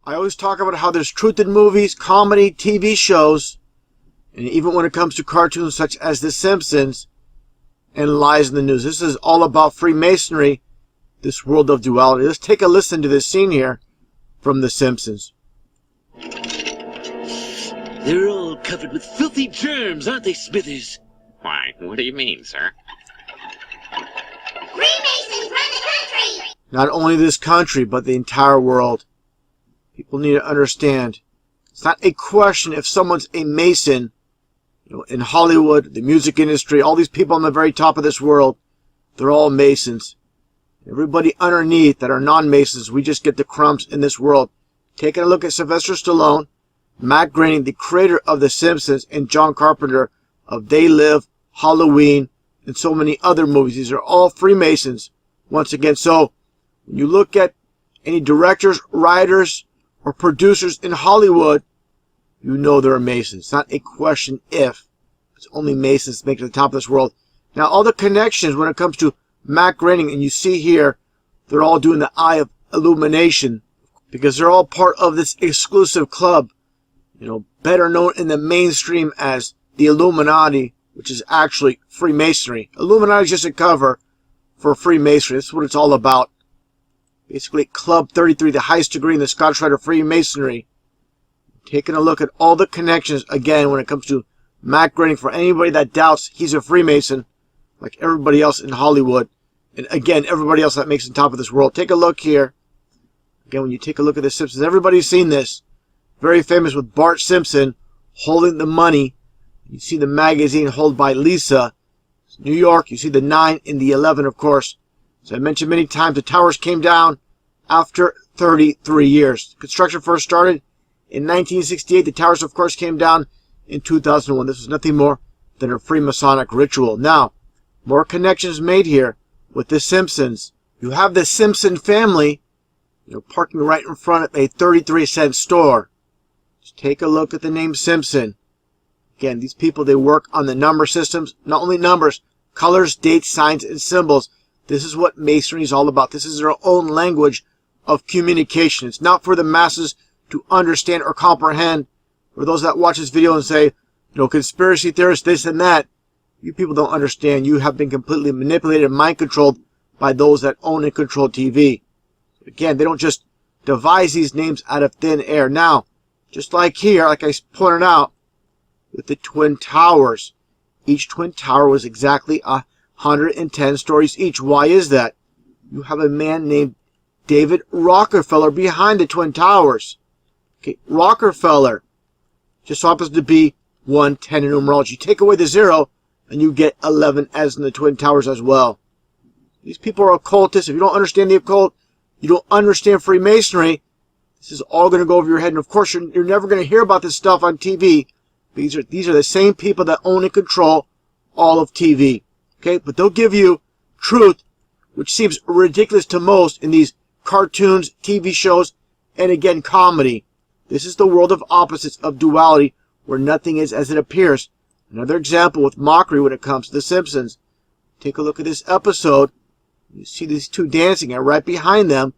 I always talk about how there's truth in movies, comedy, TV shows, and even when it comes to cartoons such as The Simpsons and lies in the news. This is all about Freemasonry, this world of duality. Let's take a listen to this scene here from The Simpsons. They're all covered with filthy germs, aren't they, Smithers? Why, what do you mean, sir? Freemasons run the country! Not only this country, but the entire world. People need to understand, it's not a question if someone's a Mason. In Hollywood, the music industry, all these people on the very top of this world, they're all Masons. Everybody underneath that are non-Masons, we just get the crumbs in this world. Taking a look at Sylvester Stallone, Matt Groening, the creator of The Simpsons, and John Carpenter of They Live, Halloween, and so many other movies. These are all Freemasons, once again. So, when you look at any directors, writers, or producers in Hollywood, you know they're Masons. It's not a question if. It's only Masons to make it to the top of this world. Now, all the connections when it comes to Matt Groening, and you see here, they're all doing the Eye of Illumination because they're all part of this exclusive club, better known in the mainstream as the Illuminati, which is actually Freemasonry. Illuminati is just a cover for Freemasonry. That's what it's all about. Basically, Club 33, the highest degree in the Scottish Rite of Freemasonry. Taking a look at all the connections, again, when it comes to Matt Groening, for anybody that doubts he's a Freemason, like everybody else in Hollywood, and again, everybody else that makes the top of this world. Take a look here. Again, when you take a look at The Simpsons, everybody's seen this. Very famous with Bart Simpson holding the money. You see the magazine held by Lisa. New York, you see the 9 and the 11, of course. As I mentioned many times, the towers came down after 33 years. Construction first started in 1968. The towers, of course, came down in 2001. This was nothing more than a Freemasonic ritual. Now, more connections made here with The Simpsons. You have the Simpson family, parking right in front of a 33-cent store. Just take a look at the name Simpson. Again, these people, they work on the number systems. Not only numbers, colors, dates, signs, and symbols. This is what Masonry is all about. This is their own language of communication. It's not for the masses to understand or comprehend. For those that watch this video and say, conspiracy theorists, this and that. You people don't understand. You have been completely manipulated and mind-controlled by those that own and control TV. Again, they don't just devise these names out of thin air. Now, just like here, like I pointed out, with the Twin Towers. Each Twin Tower was exactly 110 stories each. Why is that? You have a man named David Rockefeller behind the Twin Towers. Okay, Rockefeller just happens to be 110 in numerology. You take away the 0, and you get 11 as in the Twin Towers as well. These people are occultists. If you don't understand the occult, you don't understand Freemasonry, this is all going to go over your head. And of course, you're never going to hear about this stuff on TV. These are the same people that own and control all of TV. Okay, but they'll give you truth, which seems ridiculous to most in these cartoons, TV shows, and again, comedy. This is the world of opposites, of duality, where nothing is as it appears. Another example with mockery when it comes to The Simpsons. Take a look at this episode. You see these two dancing, and right behind them,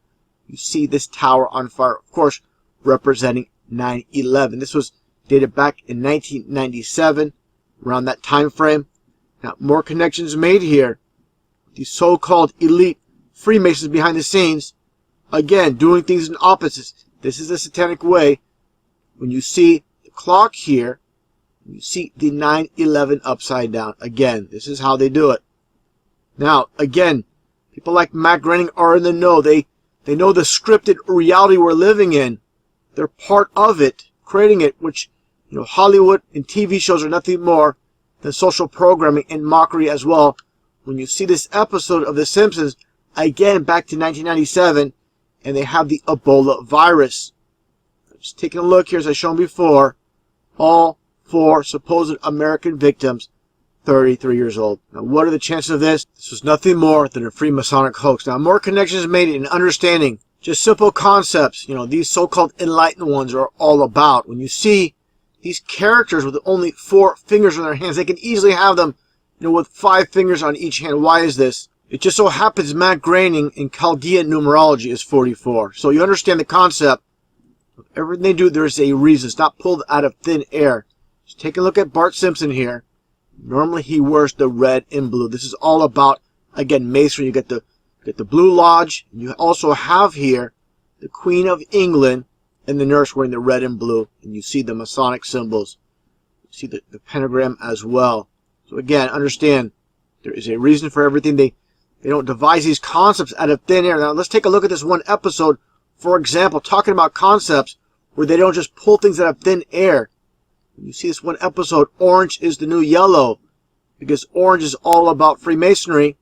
you see this tower on fire. Of course, representing 9/11. This was dated back in 1997, around that time frame. Now, more connections made here. These so-called elite Freemasons behind the scenes, again, doing things in opposites. This is the satanic way. When you see the clock here, you see the 9/11 upside down. Again, this is how they do it. Now, again, people like Matt Groening are in the know. They know the scripted reality we're living in. They're part of it, creating it, which, Hollywood and TV shows are nothing more than social programming and mockery as well. When you see this episode of The Simpsons, again, back to 1997, and they have the Ebola virus. Just taking a look here, as I shown before, all 4 supposed American victims, 33 years old. Now, what are the chances of this? This was nothing more than a Freemasonic hoax. Now, more connections made in understanding just simple concepts, these so-called enlightened ones are all about. When you see these characters with only 4 fingers on their hands, they can easily have them, with 5 fingers on each hand. Why is this? It just so happens Matt Groening in Chaldean numerology is 44. So you understand the concept Everything they do, there's a reason. It's not pulled out of thin air. Just take a look at Bart Simpson here. Normally he wears the red and blue. This is all about, again, masonry. You get the Blue Lodge. You also have here the Queen of England and the nurse wearing the red and blue. And you see the Masonic symbols. You see the pentagram as well. So again, understand, there is a reason for everything. They don't devise these concepts out of thin air. Now let's take a look at this one episode, for example, talking about concepts where they don't just pull things out of thin air. You see this one episode, orange is the new yellow, because orange is all about Freemasonry.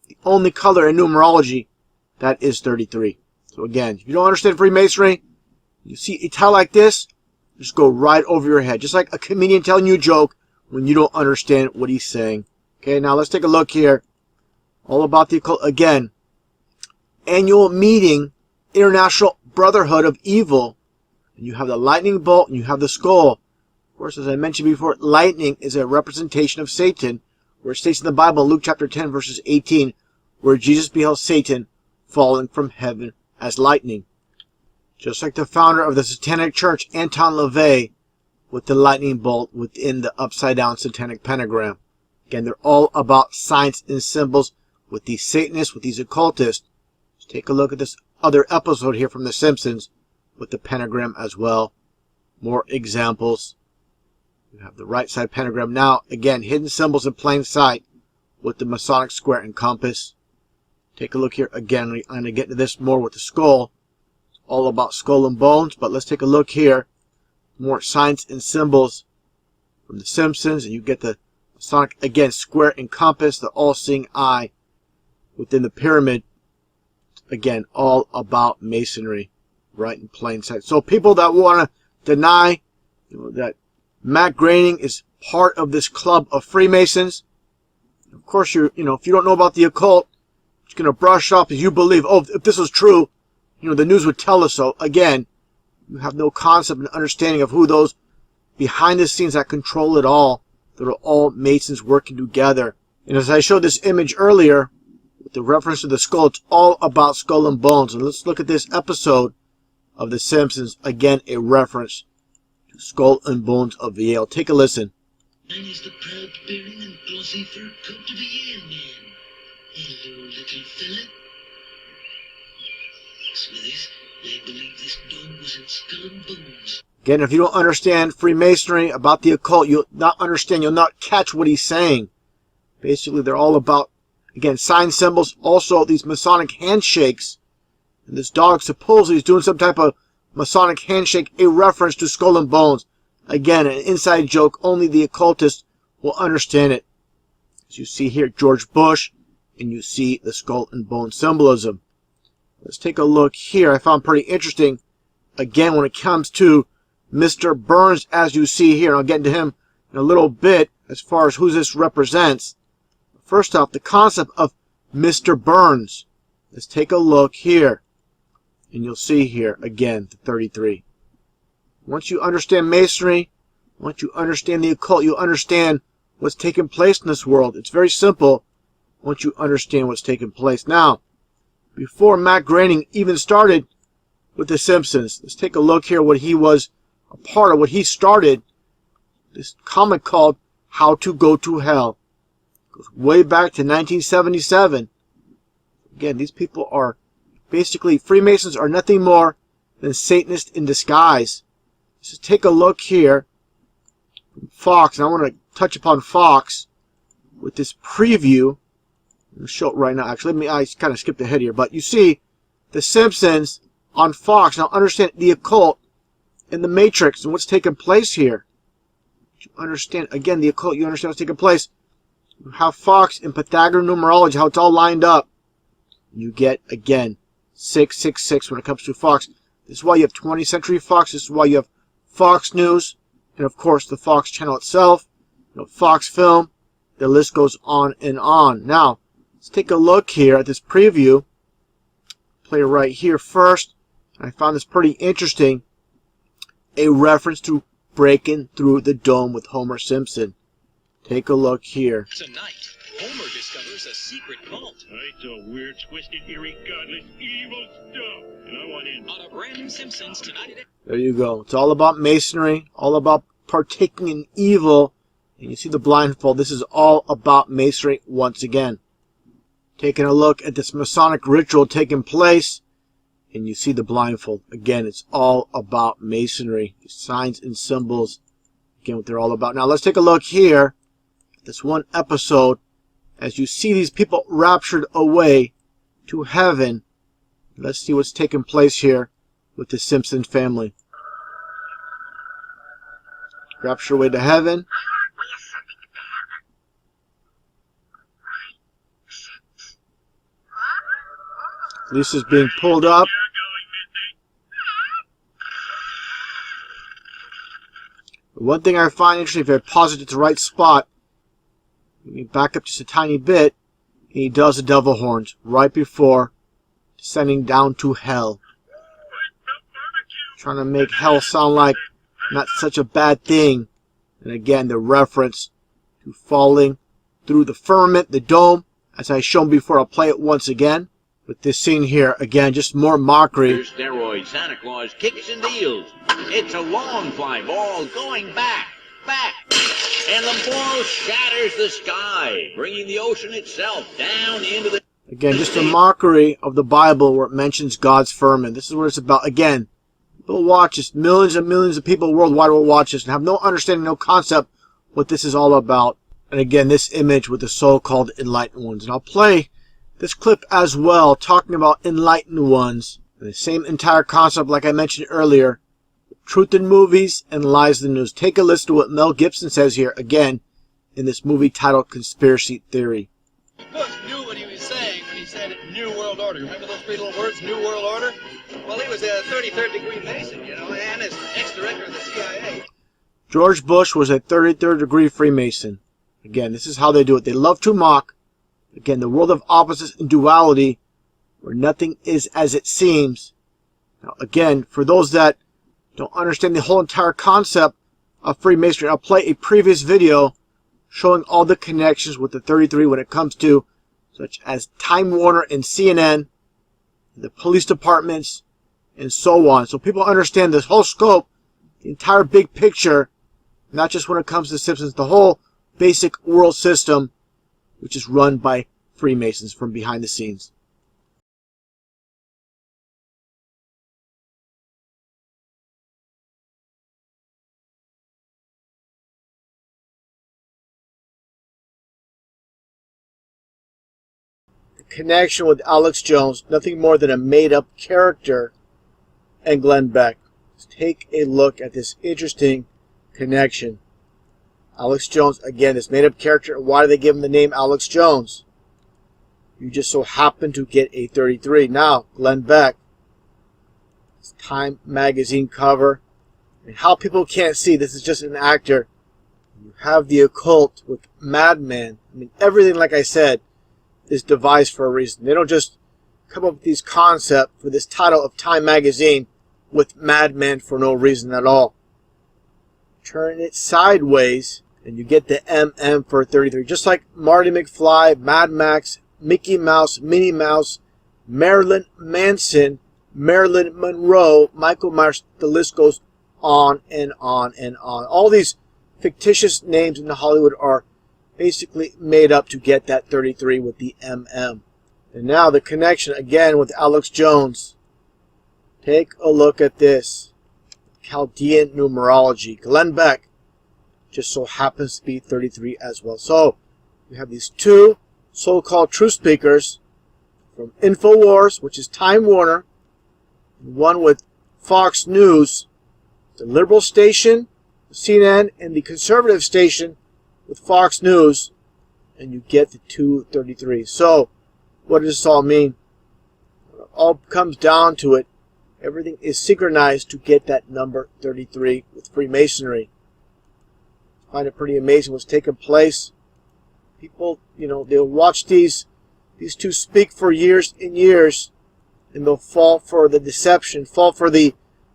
The only color in numerology, that is 33. So again, if you don't understand Freemasonry, you see a tile like this, just go right over your head. Just like a comedian telling you a joke when you don't understand what he's saying. Okay, now let's take a look here. All about the occult again. Annual meeting, International Brotherhood of Evil. And you have the lightning bolt and you have the skull. Of course, as I mentioned before, lightning is a representation of Satan, where it states in the Bible, Luke chapter 10, verses 18, where Jesus beheld Satan falling from heaven as lightning. Just like the founder of the Satanic Church, Anton LaVey, with the lightning bolt within the upside-down satanic pentagram. Again, they're all about signs and symbols with these Satanists, with these occultists. Let's take a look at this other episode here from The Simpsons with the pentagram as well. More examples. You have the right side pentagram. Now, again, hidden symbols in plain sight with the Masonic square and compass. Take a look here again. I'm going to get into this more with the skull. It's all about skull and bones, but let's take a look here. More signs and symbols from The Simpsons, and you get the Masonic, again, square and compass, the all-seeing eye within the pyramid. Again, all about Masonry, right in plain sight. So people that want to deny that Matt Groening is part of this club of Freemasons, of course, if you don't know about the occult, it's going to brush off as you believe, oh, if this was true, the news would tell us so. Again, you have no concept and understanding of who those behind the scenes that control it all. They're all Masons working together. And as I showed this image earlier, with the reference to the skull, it's all about skull and bones. And let's look at this episode of The Simpsons. Again, a reference to Skull and Bones of Yale. Take a listen. Mine is the proud-bearing and glossy fur coat of a Yale man. Hello, little fella. Smithers, I believe this dog was in Skull and Bones. Again, if you don't understand Freemasonry, about the occult, you'll not catch what he's saying. Basically, they're all about, again, sign symbols, also these Masonic handshakes. And this dog supposedly is doing some type of Masonic handshake, a reference to Skull and Bones. Again, an inside joke, only the occultist will understand it. As you see here, George Bush, and you see the Skull and Bone symbolism. Let's take a look here. I found pretty interesting, again, when it comes to Mr. Burns, as you see here. And I'll get into him in a little bit as far as who this represents. First off, the concept of Mr. Burns. Let's take a look here. And you'll see here, again, the 33. Once you understand Masonry, once you understand the occult, you'll understand what's taking place in this world. It's very simple once you understand what's taking place. Now, before Matt Groening even started with The Simpsons, let's take a look here what he was a part of, what he started, this comic called How to Go to Hell. It goes way back to 1977. Again, these people are basically, Freemasons are nothing more than Satanists in disguise. Let's just take a look here from Fox, and I want to touch upon Fox with this preview. I'll show it right now. Actually, I kind of skipped ahead here, but you see The Simpsons on Fox. Now understand the occult and the Matrix and what's taking place here. You understand, again, the occult, you understand what's taking place. You have Fox in Pythagorean numerology, how it's all lined up. You get, again, 666 when it comes to Fox. This is why you have 20th Century Fox. This is why you have Fox News. And, of course, the Fox channel itself. Fox Film. The list goes on and on. Now, let's take a look here at this preview. Play right here first. I found this pretty interesting. A reference to breaking through the dome with Homer Simpson. Take a look here. Tonight, Homer decides discovers a secret cult. I saw weird, twisted, eerie, godless, evil stuff, and I want in. On a brand new Simpsons tonight at There you go. It's all about masonry, all about partaking in evil. And you see the blindfold. This is all about masonry once again. Taking a look at this Masonic ritual taking place, and you see the blindfold. Again, it's all about masonry. Signs and symbols. Again, what they're all about. Now, let's take a look here at this one episode as you see these people raptured away to heaven. Let's see what's taking place here with the Simpson family. Raptured away to heaven. Lisa's being pulled up. One thing I find interesting, if I pause it at the right spot, let me back up just a tiny bit, and he does the devil horns right before descending down to hell. Trying to make hell sound like not such a bad thing. And again, the reference to falling through the firmament, the dome, as I shown before. I'll play it once again. With this scene here, again, just more mockery. Steroid Santa Claus kicks and deals. It's a long fly ball going back, and the ball shatters the sky, bringing the ocean itself down into the... Again, just a mockery of the Bible where it mentions God's firmament. This is what it's about. Again, people watch this. Millions and millions of people worldwide will watch this and have no understanding, no concept what this is all about. And again, this image with the so-called enlightened ones. And I'll play this clip as well, talking about enlightened ones. The same entire concept like I mentioned earlier. Truth in movies and lies in the news. Take a listen to what Mel Gibson says here, again, in this movie titled Conspiracy Theory. Bush knew what he was saying when he said New World Order. Remember those three little words, New World Order? Well, he was a 33rd degree Mason, you know, and as ex-director of the CIA. George Bush was a 33rd degree Freemason. Again, this is how they do it. They love to mock. Again, the world of opposites and duality, where nothing is as it seems. Now, again, for those that don't understand the whole entire concept of Freemasonry, I'll play a previous video showing all the connections with the 33 when it comes to such as Time Warner and CNN, the police departments, and so on. So people understand this whole scope, the entire big picture, not just when it comes to Simpsons, the whole basic world system, which is run by Freemasons from behind the scenes. The connection with Alex Jones, nothing more than a made-up character, and Glenn Beck. Let's take a look at this interesting connection. Alex Jones, again, this made-up character. Why do they give him the name Alex Jones? You just so happen to get a 33. Now, Glenn Beck, this Time magazine cover. And how people can't see, this is just an actor. You have the occult with Madman. I mean, everything, like I said, is devised for a reason. They don't just come up with these concepts for this title of Time magazine with Madman for no reason at all. Turn it sideways, and you get the MM for 33. Just like Marty McFly, Mad Max, Mickey Mouse, Minnie Mouse, Marilyn Manson, Marilyn Monroe, Michael Myers, the list goes on and on and on. All these fictitious names in Hollywood are basically made up to get that 33 with the MM. And now the connection again with Alex Jones. Take a look at this. Chaldean numerology. Glenn Beck just so happens to be 33 as well. So you have these two so-called truth speakers from InfoWars, which is Time Warner, and one with Fox News, the liberal station, CNN, and the conservative station with Fox News, and you get the 233. So what does this all mean? It all comes down to it. Everything is synchronized to get that number 33 with Freemasonry. I find it pretty amazing what's taking place. People, they'll watch these two speak for years and years, and they'll fall for the deception, fall for the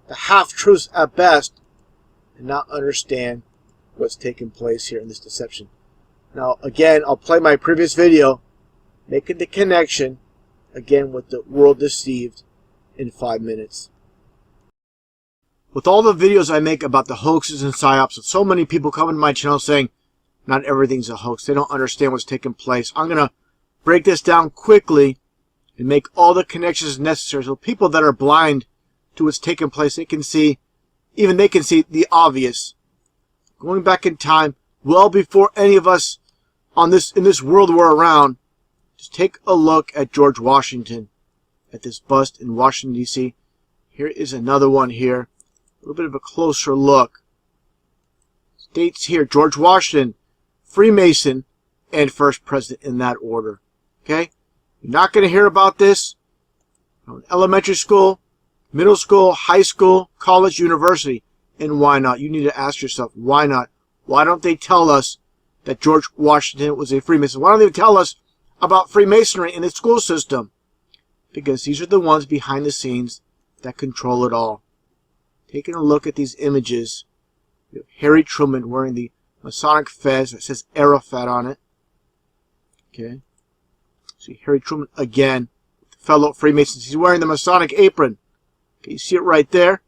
half-truths at best, and not understand what's taking place here in this deception. Now, again, I'll play my previous video making the connection, again, with the world deceived in 5 minutes. With all the videos I make about the hoaxes and psyops, with so many people coming to my channel saying not everything's a hoax, they don't understand what's taking place, I'm going to break this down quickly and make all the connections necessary so people that are blind to what's taking place, they can see, even they can see the obvious. Going back in time, well before any of us in this world were around, just take a look at George Washington, at this bust in Washington, D.C. Here is another one here. A little bit of a closer look. States here, George Washington, Freemason, and first president in that order. Okay? You're not going to hear about this in elementary school, middle school, high school, college, university. And why not? You need to ask yourself, why not? Why don't they tell us that George Washington was a Freemason? Why don't they tell us about Freemasonry in the school system? Because these are the ones behind the scenes that control it all. Taking a look at these images, you have Harry Truman wearing the Masonic fez that says Arafat on it. Okay. See Harry Truman again, fellow Freemasons. He's wearing the Masonic apron. Okay, you see it right there?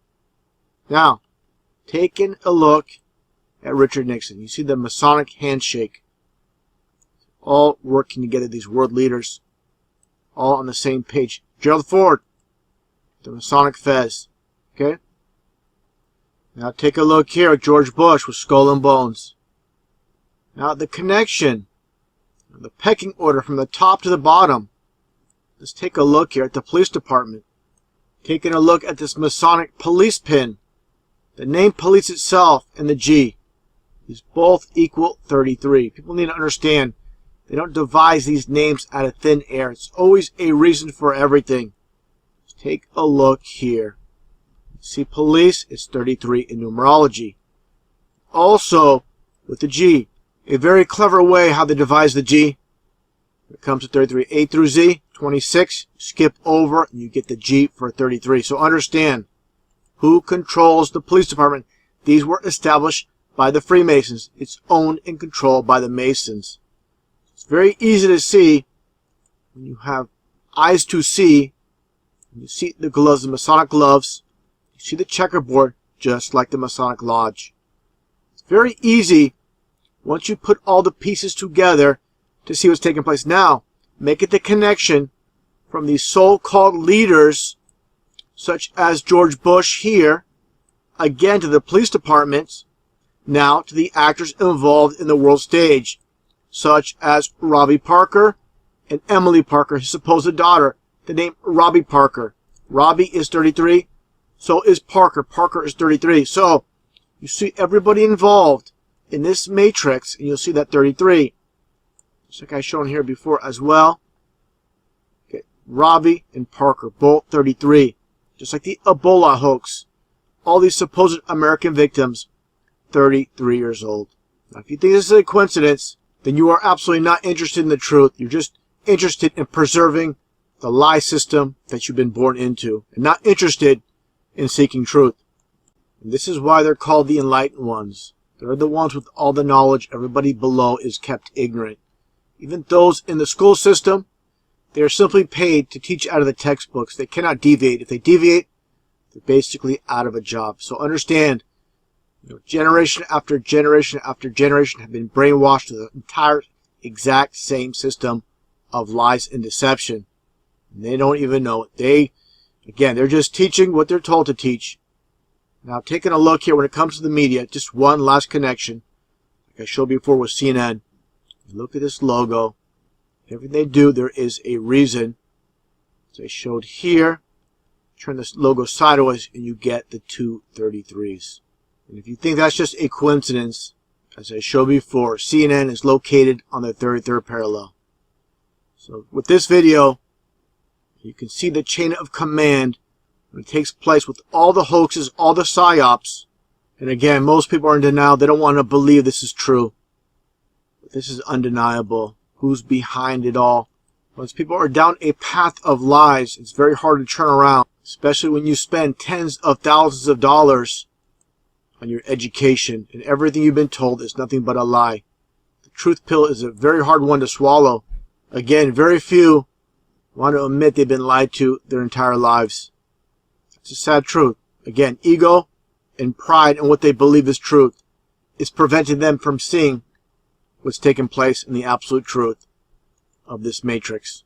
Now, taking a look at Richard Nixon. You see the Masonic handshake. All working together, these world leaders. All on the same page. Gerald Ford, the Masonic fez. Okay? Now take a look here at George Bush with skull and bones. Now the connection, the pecking order from the top to the bottom. Let's take a look here at the police department. Taking a look at this Masonic police pin. The name police itself and the G is both equal 33. People need to understand they don't devise these names out of thin air. It's always a reason for everything. Let's take a look here. See, police is 33 in numerology. Also, with the G, a very clever way how they devise the G. When it comes to 33, A through Z, 26, skip over, and you get the G for 33. So understand, who controls the police department? These were established by the Freemasons. It's owned and controlled by the Masons. It's very easy to see when you have eyes to see. You see the gloves, the Masonic gloves. You see the checkerboard, just like the Masonic Lodge. It's very easy, once you put all the pieces together, to see what's taking place. Now, make it the connection from these so-called leaders, such as George Bush here, again to the police departments, now to the actors involved in the world stage, such as Robbie Parker and Emily Parker, his supposed daughter, the name Robbie Parker. Robbie is 33, so is Parker. Parker is 33. So, you see everybody involved in this matrix, and you'll see that 33. Just like I've shown here before as well. Okay, Robbie and Parker, both 33. Just like the Ebola hoax. All these supposed American victims, 33 years old. Now, if you think this is a coincidence, then you are absolutely not interested in the truth. You're just interested in preserving the lie system that you've been born into, and not interested in seeking truth. And this is why they're called the enlightened ones. They're the ones with all the knowledge. Everybody below is kept ignorant. Even those in the school system, they are simply paid to teach out of the textbooks. They cannot deviate. If they deviate, they're basically out of a job. So understand, generation after generation after generation have been brainwashed to the entire exact same system of lies and deception. And they don't even know it. They're just teaching what they're told to teach. Now, taking a look here when it comes to the media, just one last connection. Like I showed before with CNN. Look at this logo. Everything they do, there is a reason. As I showed here, turn this logo sideways and you get the two 33s. And if you think that's just a coincidence, as I showed before, CNN is located on the 33rd parallel. So with this video, you can see the chain of command when it takes place with all the hoaxes, all the psyops. And again, most people are in denial. They don't want to believe this is true. But this is undeniable. Who's behind it all? Once people are down a path of lies, it's very hard to turn around, especially when you spend tens of thousands of dollars on your education and everything you've been told is nothing but a lie. The truth pill is a very hard one to swallow. Again, very few want to admit they've been lied to their entire lives. It's a sad truth. Again, ego and pride in what they believe is truth is preventing them from seeing what's taking place in the absolute truth of this matrix.